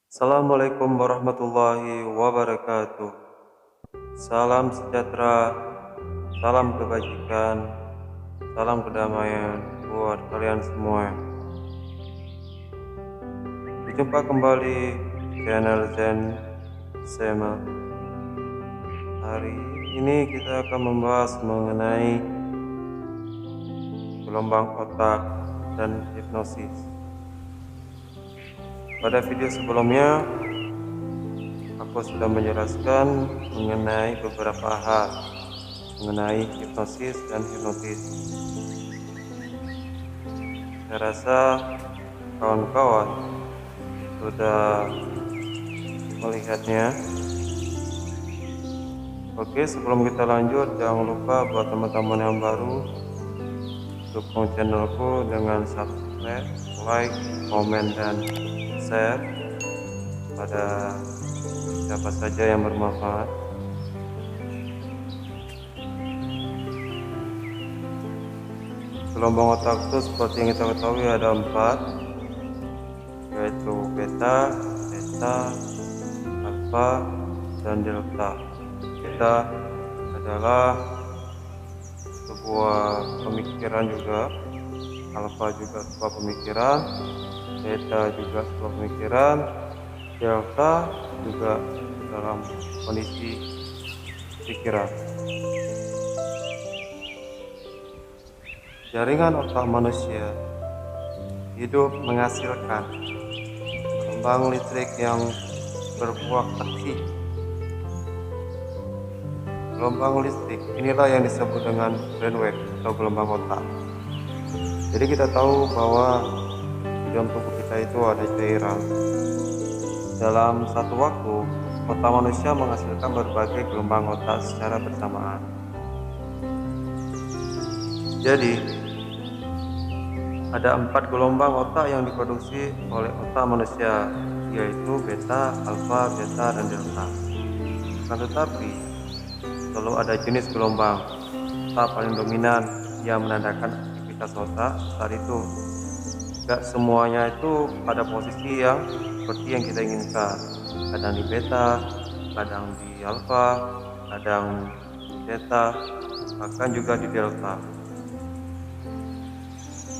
Assalamualaikum warahmatullahi wabarakatuh. Salam sejahtera, salam kebajikan, salam kedamaian buat kalian semua. Berjumpa kembali di channel Zen Sema. Hari ini kita akan membahas mengenai gelombang otak dan hipnosis. Pada video sebelumnya, aku sudah menjelaskan mengenai beberapa hal mengenai hipnosis dan hipnotis. Saya rasa kawan-kawan sudah melihatnya. Oke, sebelum kita lanjut, jangan lupa buat teman-teman yang baru dukung channelku dengan subscribe, like, komen, dan share pada siapa saja yang bermanfaat. Gelombang otak itu seperti yang kita ketahui ada 4, yaitu beta, theta, alpha, dan delta. Beta adalah sebuah pemikiran juga, alpha juga sebuah pemikiran, theta juga sebuah pemikiran, delta juga dalam kondisi pikiran. Jaringan otak manusia hidup menghasilkan gelombang listrik yang berbuah aksi. Gelombang listrik inilah yang disebut dengan brainwave atau gelombang otak. Jadi kita tahu bahwa di dalam tubuh kita itu ada cairan. Dalam satu waktu, otak manusia menghasilkan berbagai gelombang otak secara bersamaan. Jadi, ada 4 gelombang otak yang diproduksi oleh otak manusia, yaitu beta, alfa, beta, dan delta. Nah, tetapi selalu ada jenis gelombang otak paling dominan yang menandakan aktivitas otak saat itu. Gak semuanya itu pada posisi yang seperti yang kita inginkan. Kadang di beta, kadang di alfa, kadang di theta, bahkan juga di delta.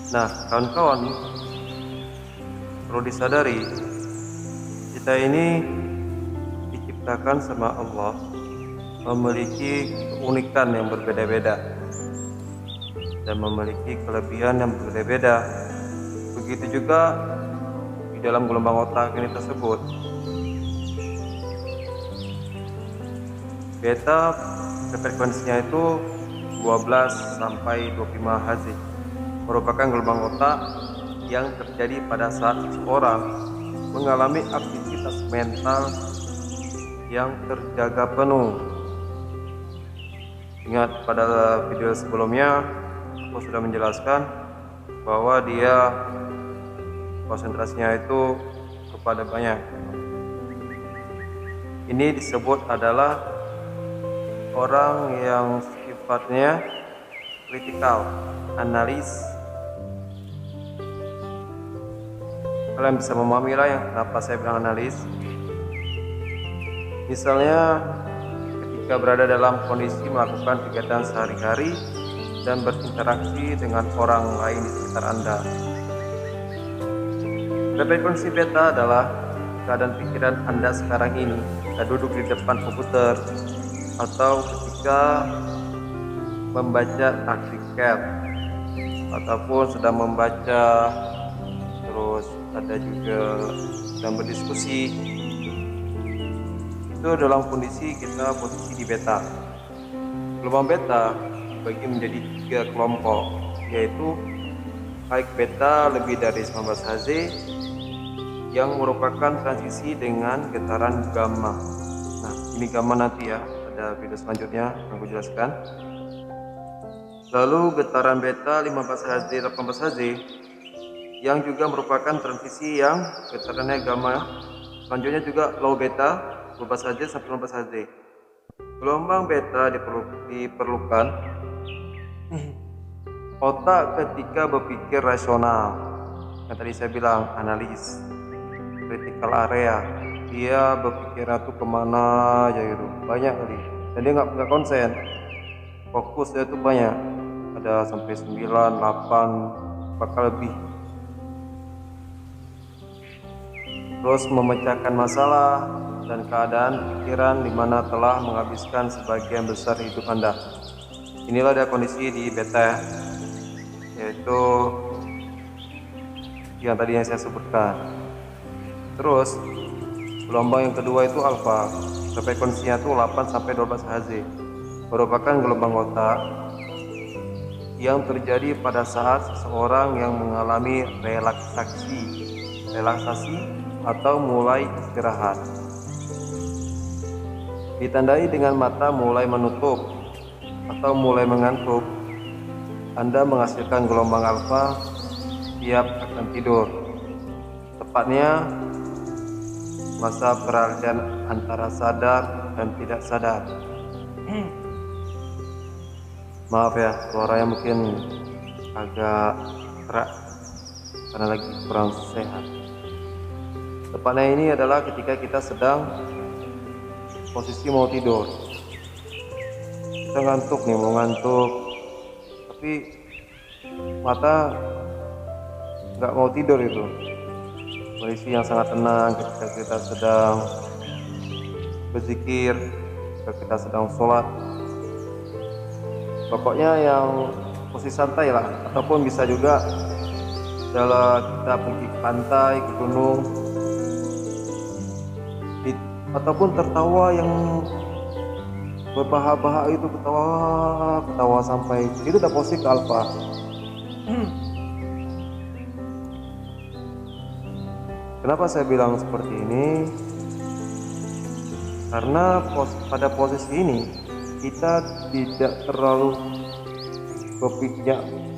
Nah, kawan-kawan, perlu disadari, kita ini diciptakan sama Allah memiliki keunikan yang berbeda-beda dan memiliki kelebihan yang berbeda-beda. Begitu juga di dalam gelombang otak ini tersebut. Beta frekuensinya itu 12 sampai 25 Hz. Merupakan gelombang otak yang terjadi pada saat seseorang mengalami aktivitas mental yang terjaga penuh. Ingat, pada video sebelumnya aku sudah menjelaskan bahwa dia konsentrasinya itu kepada banyak. Ini disebut adalah orang yang sifatnya kritikal, analis. Kalian bisa memahami lah yang kenapa saya bilang analis. Misalnya ketika berada dalam kondisi melakukan kegiatan sehari-hari dan berinteraksi dengan orang lain di sekitar Anda. Frekuensi beta adalah keadaan pikiran Anda sekarang ini ketika duduk di depan komputer atau ketika membaca artikel ataupun sedang membaca, terus ada juga sedang berdiskusi. Itu dalam kondisi kita posisi di beta. Gelombang beta dibagi menjadi 3 kelompok, yaitu high beta lebih dari 19 Hz yang merupakan transisi dengan getaran gamma. Nah, ini gamma nanti ya, ada video selanjutnya yang aku jelaskan. Lalu getaran beta 15 Hz, 18 Hz yang juga merupakan transisi yang getarannya gamma. Selanjutnya juga low beta 12 Hz sampai 15 Hz. Gelombang beta diperlukan otak ketika berpikir rasional, yang tadi saya bilang analis. critical area. Dia berpikiran tuh kemana aja gitu, banyak kali. Dan dia nggak konsen, fokusnya tuh banyak. Ada sampai 9, 8, bahkan lebih. Terus memecahkan masalah dan keadaan pikiran di mana telah menghabiskan sebagian besar hidup Anda. Inilah dia kondisi di beta, yaitu yang tadi yang saya sebutkan. Terus gelombang yang kedua itu alfa, frekuensinya itu 8 sampai 12 Hz, merupakan gelombang otak yang terjadi pada saat seseorang yang mengalami relaksasi atau mulai istirahat. Ditandai dengan mata mulai menutup atau mulai mengantuk, Anda menghasilkan gelombang alfa siap akan tidur. Tepatnya masa peralihan antara sadar dan tidak sadar. Maaf ya, suaranya mungkin agak kerak karena lagi kurang sehat. Tepatnya ini adalah ketika kita sedang posisi mau tidur. Kita ngantuk nih, mau ngantuk, tapi mata nggak mau tidur itu. Kondisi yang sangat tenang ketika kita sedang berzikir, ketika kita sedang sholat. Pokoknya yang posisi santai lah, ataupun bisa juga adalah kita pergi ke pantai, ke gunung, ataupun tertawa yang berbahak-bahak itu, ketawa sampai itu udah posisi ke alfa. Kenapa saya bilang seperti ini? Karena pada posisi ini kita tidak terlalu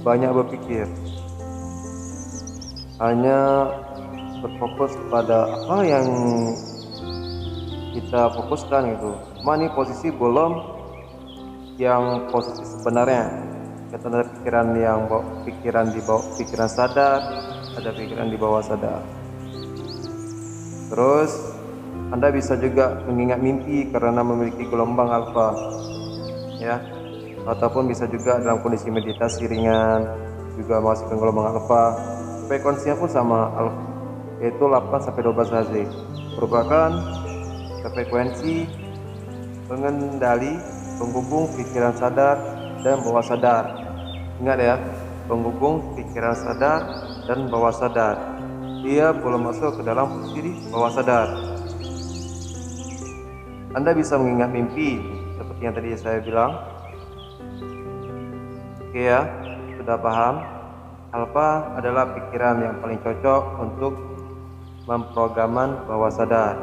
banyak berpikir, hanya berfokus pada apa yang kita fokuskan gitu. Cuma ini posisi belum yang posisi sebenarnya. Kita ada pikiran di bawah pikiran sadar, ada pikiran di bawah sadar. Terus Anda bisa juga mengingat mimpi karena memiliki gelombang alfa, ya. Ataupun bisa juga dalam kondisi meditasi ringan juga menghasilkan gelombang alfa. Frekuensinya pun sama, yaitu 8 sampai 12 Hz. Merupakan frekuensi pengendali penghubung pikiran sadar dan bawah sadar. Ingat ya, penghubung pikiran sadar dan bawah sadar. Dia belum masuk ke dalam posisi bawah sadar. Anda bisa mengingat mimpi seperti yang tadi saya bilang. Oke ya, sudah paham? Alfa adalah pikiran yang paling cocok untuk memprograman bawah sadar.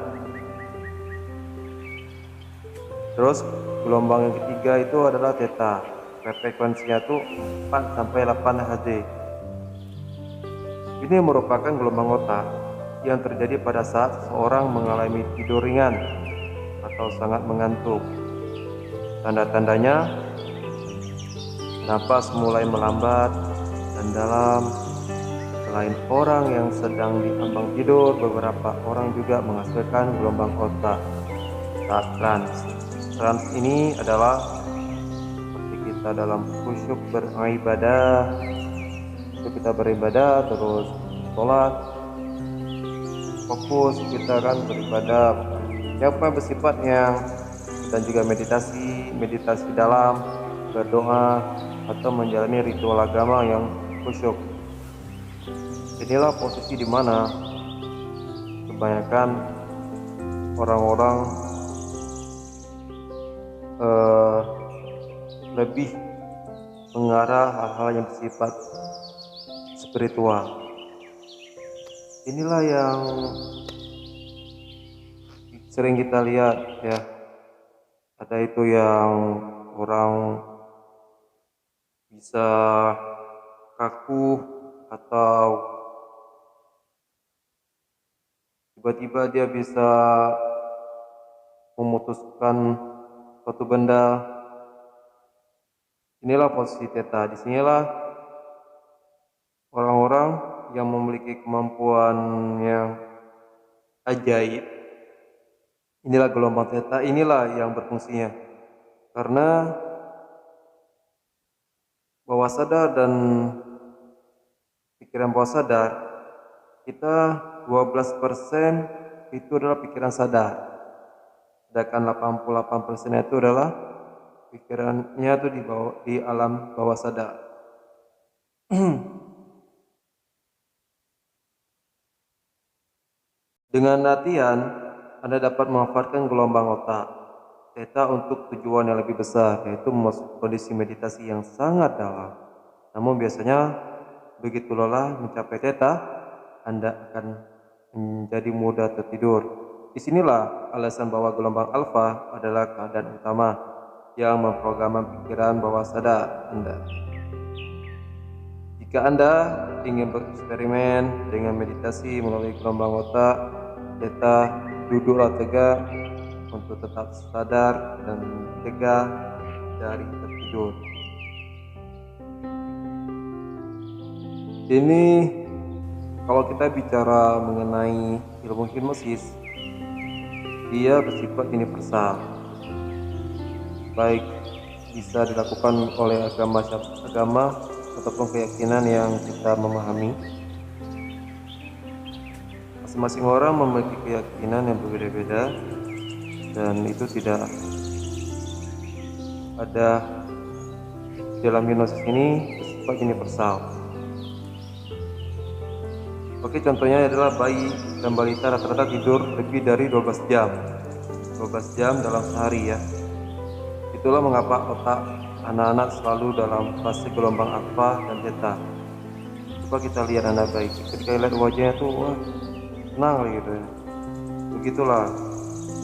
Terus gelombang yang ketiga itu adalah theta. Frekuensinya itu 4 sampai 8 Hz. Ini merupakan gelombang otak yang terjadi pada saat seseorang mengalami tidur ringan atau sangat mengantuk. Tanda-tandanya napas mulai melambat dan dalam. Selain orang yang sedang diambang tidur, beberapa orang juga menghasilkan gelombang otak saat trans. Trans ini adalah seperti kita dalam khusyuk beribadah. Kita beribadah terus sholat, fokus kita kan beribadah yang bersifat dan juga meditasi dalam, berdoa atau menjalani ritual agama yang khusyuk. Inilah posisi di mana kebanyakan orang-orang lebih mengarah hal-hal yang bersifat spiritual. Inilah yang sering kita lihat ya. Ada itu yang orang bisa kaku atau tiba-tiba dia bisa memutuskan suatu benda. Inilah posisi theta. Disinilah orang-orang yang memiliki kemampuan yang ajaib. Inilah gelombang theta, inilah yang berfungsinya. Karena bawah sadar dan pikiran bawah sadar, kita 12% itu adalah pikiran sadar. Sedangkan 88% itu adalah pikirannya itu di alam bawah sadar. Dengan latihan, Anda dapat memanfaatkan gelombang otak theta untuk tujuan yang lebih besar, yaitu memasuki kondisi meditasi yang sangat dalam. Namun biasanya begitu lelah mencapai theta, Anda akan menjadi mudah tertidur. Disinilah alasan bahwa gelombang alfa adalah keadaan utama yang memprogram pikiran bawah sadar Anda. Jika Anda ingin bereksperimen dengan meditasi melalui gelombang otak theta, duduklah tegak untuk tetap sadar dan mencegah dari tertidur. Ini kalau kita bicara mengenai ilmu hipnosis, dia bersifat universal, baik bisa dilakukan oleh agama ataupun keyakinan yang kita memahami. Masing-masing orang memiliki keyakinan yang berbeda-beda, dan itu tidak ada dalam hipnosis ini bersifat universal. Oke, contohnya adalah bayi dan balita rata-rata tidur lebih dari 12 jam dalam sehari ya. Itulah mengapa otak anak-anak selalu dalam fase gelombang alfa dan theta. Coba kita lihat anak bayi, ketika lihat wajahnya tuh wah tenang gitu ya. Begitulah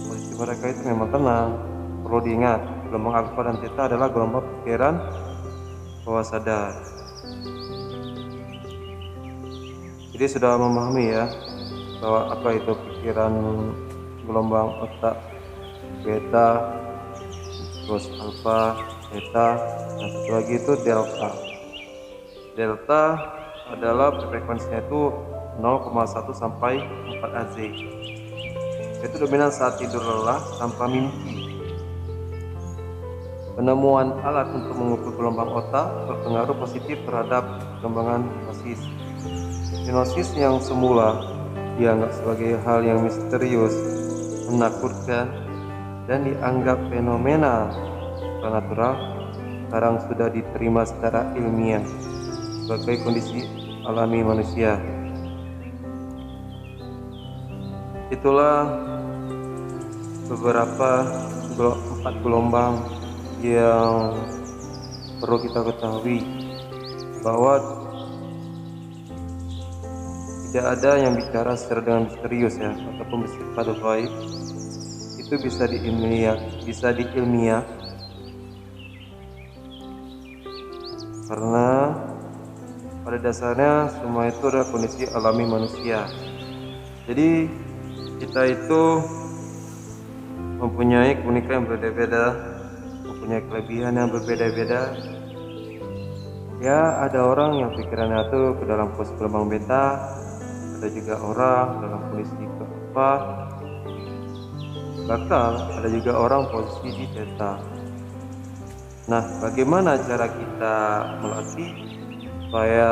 posisi mereka itu memang tenang. Perlu diingat, gelombang alfa dan theta adalah gelombang pikiran bawah sadar. Jadi sudah memahami ya bahwa apa itu pikiran gelombang otak beta, terus alfa, theta, dan satu lagi itu delta. Delta adalah frekuensinya itu 0,1 sampai 4 Az. Itu dominan saat tidur lelah tanpa mimpi. Penemuan alat untuk mengukur gelombang otak berpengaruh positif terhadap perkembangan hipnosis. Hipnosis yang semula dianggap sebagai hal yang misterius, menakutkan, dan dianggap fenomena supranatural, sekarang sudah diterima secara ilmiah sebagai kondisi alami manusia. Itulah beberapa 4 gelombang yang perlu kita ketahui, bahwa tidak ada yang bicara secara dengan misterius ya, ataupun bersifat gaib. Itu bisa diilmiah karena pada dasarnya semua itu adalah kondisi alami manusia. Jadi kita itu mempunyai keunikan yang berbeda-beda, mempunyai kelebihan yang berbeda-beda. Ya, ada orang yang pikirannya itu ke dalam posisi gelombang beta, ada juga orang dalam kondisi alfa, bahkan ada juga orang posisi di theta. Nah, bagaimana cara kita melatih supaya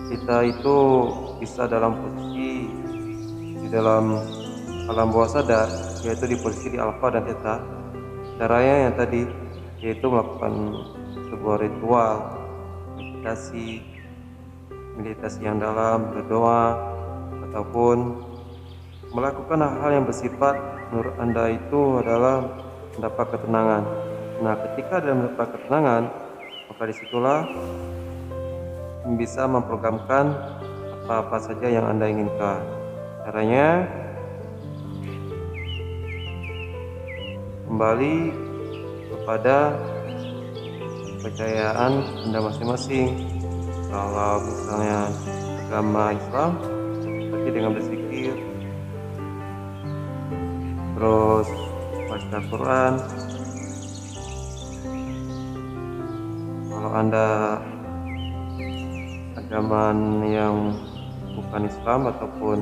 kita itu bisa dalam posisi di dalam alam bawah sadar, yaitu di posisi di alfa dan theta? Caranya yang tadi, yaitu melakukan sebuah ritual meditasi yang dalam, berdoa, ataupun melakukan hal-hal yang bersifat menurut Anda itu adalah mendapat ketenangan. Nah, ketika Anda mendapat ketenangan, maka disitulah bisa memprogramkan apa-apa saja yang Anda inginkan. Caranya kembali kepada kepercayaan Anda masing-masing. Kalau misalnya agama Islam, berarti dengan berzikir, terus baca Quran. Kalau Anda agama yang bukan Islam ataupun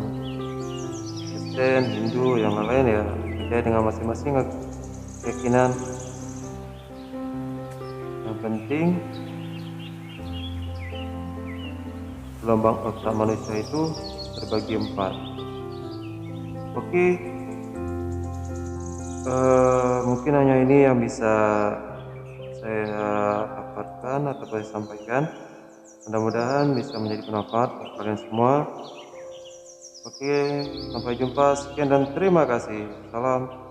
Kristen, Hindu, yang lain ya percaya dengan masing-masing keyakinan. Yang penting gelombang otak manusia itu terbagi 4. Oke, mungkin hanya ini yang bisa saya dapatkan atau saya sampaikan. Mudah-mudahan bisa menjadi bermanfaat untuk kalian semua. Oke, sampai jumpa. Sekian dan terima kasih. Salam.